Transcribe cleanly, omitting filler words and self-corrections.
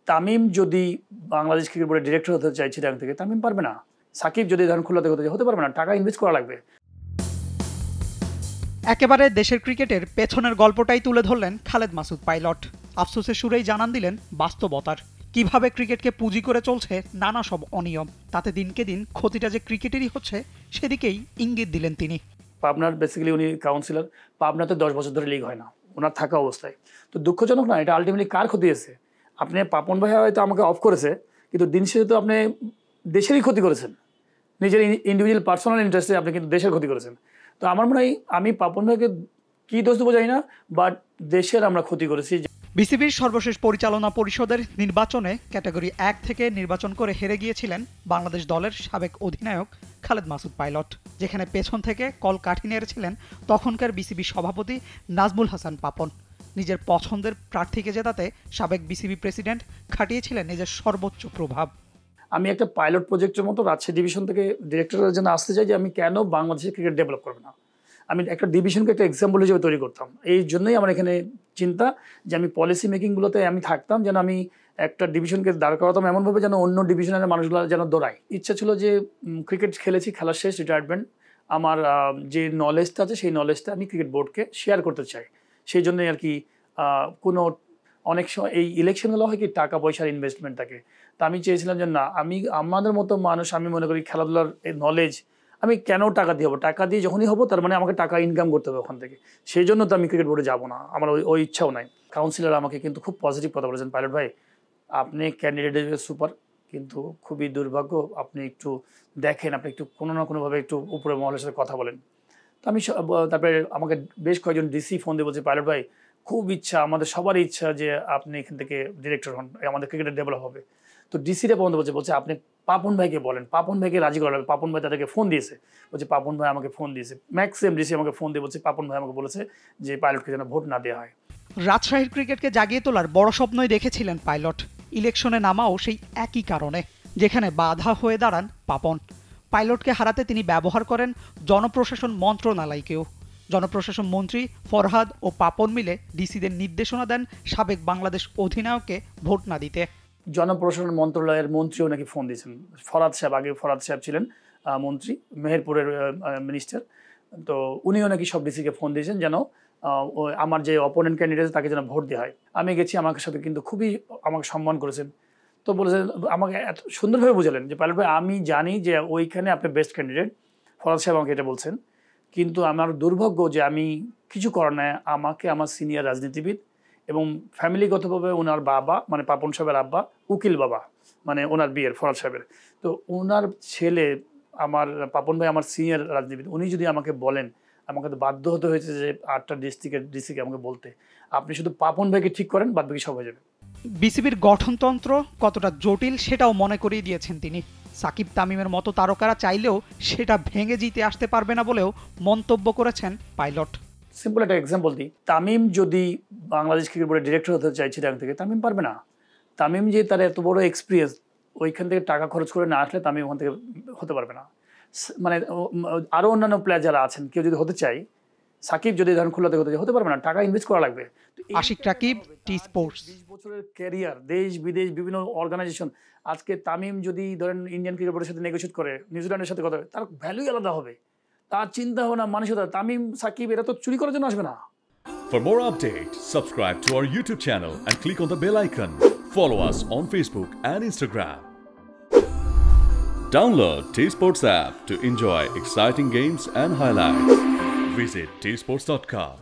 তামিম যদি বাংলাদেশ ক্রিকেট বোর্ডের ডিরেক্টর হতে চাই চিটাগাং থেকে, তামিম পারবে না। সাকিব যদি ধরেন খুলনাতে হতে পারবে না, টাকা ইনভেস্ট করা লাগবে। একেবারে দেশের ক্রিকেটের পেছনের গল্পটাই তুলে ধরলেন খালেদ মাসুদ পাইলট। আফসোসের সুরেই জানান দিলেন বাস্তবতার, কিভাবে ক্রিকেটকে পুঁজি করে চলছে নানা সব অনিয়ম। তাতে দিনকে দিন ক্ষতিটা যে ক্রিকেটেরই হচ্ছে সেদিকেই ইঙ্গিত দিলেন তিনি। পাবনার বেসিক্যালি উনি কাউন্সিলর, পাবনাতে 10 বছর ধরে লিগ হয় না ওনার থাকা অবস্থায়। তো দুঃখজনক না, এটা আলটিমেটলি কার ক্ষতি হয়েছে? আপনি পাপন ভাই হয়তো আমাকে অফ করেছে, কিন্তু দিন শেষে তো আপনি দেশেরই ক্ষতি করেছেন, নিজের ইন্ডিভিজুয়াল পার্সোনাল ইন্টারেস্টে আপনি কিন্তু দেশের ক্ষতি করেছেন। তো আমার মনে হয় আমি পাপন ভাইকে কি দোষ দেবো জানি না, বাট দেশের আমরা ক্ষতি করেছি। বিসিবির সর্বশেষ পরিচালনা পরিষদের নির্বাচনে ক্যাটাগরি 1 থেকে নির্বাচন করে হেরে গিয়েছিলেন বাংলাদেশ দলের সাবেক অধিনায়ক খালেদ মাসুদ পাইলট, যেখানে পেছন থেকে কল কাঠি নেড়েছিলেন তখনকার বিসিবি সভাপতি নাজমুল হাসান পাপন। নিজের পছন্দের প্রার্থীকে জেতাতে সাবেক বিসিবি প্রেসিডেন্ট খাটিয়েছিলেন নিজের সর্বোচ্চ প্রভাব। আমি একটা পাইলট প্রজেক্টের মতো রাজশাহী ডিভিশন থেকে ডিরেক্টরের জন্য আসতে চাই যে আমি কেন বাংলাদেশের ক্রিকেট ডেভেলপ করবো না। আমি একটা ডিভিশনকে একটা এক্সাম্পল হিসেবে তৈরি করতাম। এই জন্যই আমার এখানে চিন্তা যে আমি পলিসি মেকিংগুলোতে আমি থাকতাম, যেন আমি একটা ডিভিশনকে দাঁড় করাতাম এমনভাবে যেন অন্য ডিভিশনের মানুষগুলো যেন দৌড়ায়। ইচ্ছা ছিল যে ক্রিকেট খেলেছি, খেলার শেষ, রিটায়ারমেন্ট, আমার যে নলেজটা আছে সেই নলেজটা আমি ক্রিকেট বোর্ডকে শেয়ার করতে চাই। সেই জন্যই আর কি কোনো অনেক সময় এই ইলেকশনগুলো হয় কি টাকা পয়সার ইনভেস্টমেন্ট থাকে। তা আমি চেয়েছিলাম যে না, আমি আমাদের মতো মানুষ, আমি মনে করি খেলাধুলার এই নলেজ আমি কেন টাকা দিয়ে হবো, টাকা দিয়ে যখনই হবো তার মানে আমাকে টাকা ইনকাম করতে হবে ওখান থেকে। সেই জন্য তো আমি ক্রিকেট বোর্ডে যাবো না, আমার ওই ইচ্ছাও নাই। কাউন্সিলর আমাকে কিন্তু খুব পজিটিভ কথা বলেছেন, পাইলট ভাই আপনি ক্যান্ডিডেট সুপার, কিন্তু খুবই দুর্ভাগ্য, আপনি একটু দেখেন, আপনি একটু কোনো না কোনোভাবে একটু উপরে মহলের সাথে কথা বলেন। তো আমি তারপরে আমাকে বেশ কয়েকজন ডিসি ফোন দিয়ে বলছে, পাইলট ভাই খুব ইচ্ছা, আমাদের সবারই ইচ্ছা যে আপনি এখান থেকে ডিরেক্টর হন, আমাদের ক্রিকেটের ডেভেলপ হবে। তো ডিসিটা পর্যন্ত বলছে আপনি পাপন ভাইকে বলেন, পাপন ভাইকে রাজি করা লাগবে। পাপন ভাই তাদেরকে ফোন দিয়েছে, বলছে পাপন ভাই আমাকে ফোন দিয়েছে, ম্যাক্সিমাম ডিসি আমাকে ফোন দিয়ে বলছে পাপন ভাই আমাকে বলেছে যে পাইলটকে যেন ভোট না দেওয়া হয়। রাজশাহীর ক্রিকেটকে জাগিয়ে তোলার বড় স্বপ্নই দেখেছিলেন পাইলট। ইলেকশনে নামাও সেই একই কারণে, যেখানে বাধা হয়ে দাঁড়ান পাপন। পাইলটকে হারাতে তিনি ব্যবহার করেন জনপ্রশাসন মন্ত্রণালয়কেও। জনপ্রশাসন মন্ত্রী ফরহাদ ও পাপন মিলে ডিসিদের নির্দেশনা দেন সাবেক বাংলাদেশ অধিনায়ককে ভোট না দিতে। জনপ্রশাসন মন্ত্রণালয়ের মন্ত্রীও নাকি ফোন দিয়েছেন, ফরহাদ সাহেব, আগে ফরহাদ সাহেব ছিলেন মন্ত্রী, মেহেরপুরের মিনিস্টার, তো উনিও নাকি সব ডিসিকে ফোন দিয়েছেন যেন আমার যে অপোনেন্ট ক্যান্ডিডেট তাকে যেন ভোট দেওয়া হয়। আমি গেছি, আমার সাথে কিন্তু খুবই আমাকে সম্মান করেছেন। তো বলেছেন, আমাকে এত সুন্দরভাবে বুঝালেন যে পাইলট ভাই আমি জানি যে ওইখানে আপনি বেস্ট ক্যান্ডিডেট, ফরহাদ সাহেব আমাকে এটা বলছেন, কিন্তু আমার দুর্ভাগ্য যে আমি কিছু করার নাই, আমাকে আমার সিনিয়র রাজনীতিবিদ এবং ফ্যামিলিগতভাবে ওনার বাবা মানে পাপন সাহেবের আব্বা উকিল বাবা, মানে ওনার বিয়ের ফরহাদ সাহেবের, তো ওনার ছেলে আমার পাপন ভাই আমার সিনিয়র রাজনীতিবিদ, উনি যদি আমাকে বলেন, আমাকে তো বাধ্য হতে হয়েছে যে 8টা ডিস্ট্রিক্টের ডিসিকে আমাকে বলতে আপনি শুধু পাপন ভাইকে ঠিক করেন, বাদ বাকি সব হয়ে যাবে। বিসিবির গঠনতন্ত্র কতটা জটিল সেটাও মনে করিয়ে দিয়েছেন তিনি। সাকিব তামিমের মতো তারকারা চাইলেও সেটা ভেঙে জিতে আসতে পারবে না বলেও মন্তব্য করেছেন পাইলট। সিম্পল একটা এক্সাম্পল দিই, তামিম যদি বাংলাদেশ ক্রিকেট বোর্ডের ডিরেক্টর হতে চাই চিটাগাং থেকে, তামিম পারবে না। তামিম যে তার এত বড় এক্সপিরিয়েন্স, ওইখান থেকে টাকা খরচ করে না আসলে তামিম ওখান থেকে হতে পারবে না। মানে আরও অন্যান্য প্লেয়ার যারা আছেন, কেউ যদি হতে চাই, সাকিব যদি ধরেন খুলনাতে হতে পারবে না, টাকা ইনভেস্ট করা লাগবে। Ashiq Rakib, T Sports. 20 বছরের ক্যারিয়ার, দেশ বিদেশ বিভিন্ন অর্গানাইজেশন, আজকে তামিম যদি ধরেন ইন্ডিয়ান ক্রিকেট বোর্ডের সাথে নেগোশিয়েট করে, নিউজিল্যান্ডের সাথে কথা, তার ভ্যালুই আলাদা হবে, তার চিন্তা ভাবনা মানসিকতা। তামিম সাকিব এরা তো চুরি করার জন্য আসবে না। For more updates, subscribe to our YouTube channel and click on the bell icon. Follow us on Facebook and Instagram. Download T-Sports app to enjoy exciting games and highlights. Visit tsports.com.